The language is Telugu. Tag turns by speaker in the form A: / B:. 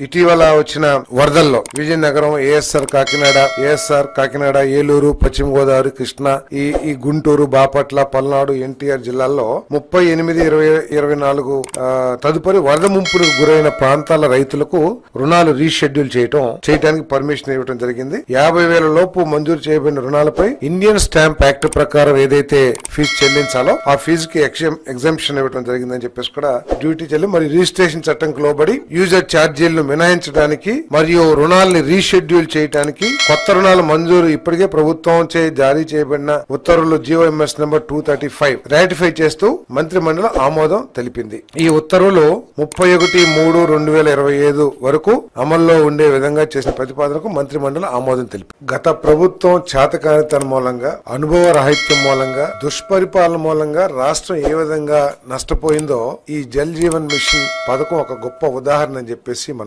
A: ఇటీవల వచ్చిన వరదల్లో విజయనగరం, ఏఎస్ఆర్ కాకినాడ, ఏలూరు, పశ్చిమ గోదావరి, కృష్ణా, ఈ గుంటూరు, బాపట్ల, పల్నాడు, ఎన్టీఆర్ జిల్లాల్లో 38-24 తదుపరి వరద ముంపుకు గురైన ప్రాంతాల రైతులకు రుణాలు రీషెడ్యూల్ చేయడానికి పర్మిషన్ ఇవ్వడం జరిగింది. 50,000 లోపు మంజూరు చేయబడిన రుణాలపై ఇండియన్ స్టాంప్ యాక్ట్ ప్రకారం ఏదైతే ఫీజు చెల్లించాలో ఆ ఫీజుకి ఎగ్జంప్షన్ ఇవ్వడం జరిగిందని చెప్పేసి కూడా డ్యూటీ చెల్లి మరి రిజిస్ట్రేషన్ చట్టంకి లోబడి యూజర్ ఛార్జీలను మినహాయించడానికి మరియు రుణాలని రీషెడ్యూల్ చేయడానికి కొత్త రుణాల మంజూరు ఇప్పటికే ప్రభుత్వం జారీ చేయబడిన ఉత్తర్వులు జిఓఎంఎస్ నెంబర్ 235 రాటిఫై చేస్తూ మంత్రిమండలి ఆమోదం తెలిపింది. ఈ ఉత్తర్వులు 31/3/2025 వరకు అమల్లో ఉండే విధంగా చేసిన ప్రతిపాదనకు మంత్రిమండలి ఆమోదం తెలిపింది. గత ప్రభుత్వం చేతకానితనం మూలంగా, అనుభవ రాహిత్యం మూలంగా, దుష్పరిపాలన మూలంగా రాష్ట్రం ఏ విధంగా నష్టపోయిందో ఈ జల్ జీవన్ మిషన్ పథకం ఒక గొప్ప ఉదాహరణ అని చెప్పేసి మనం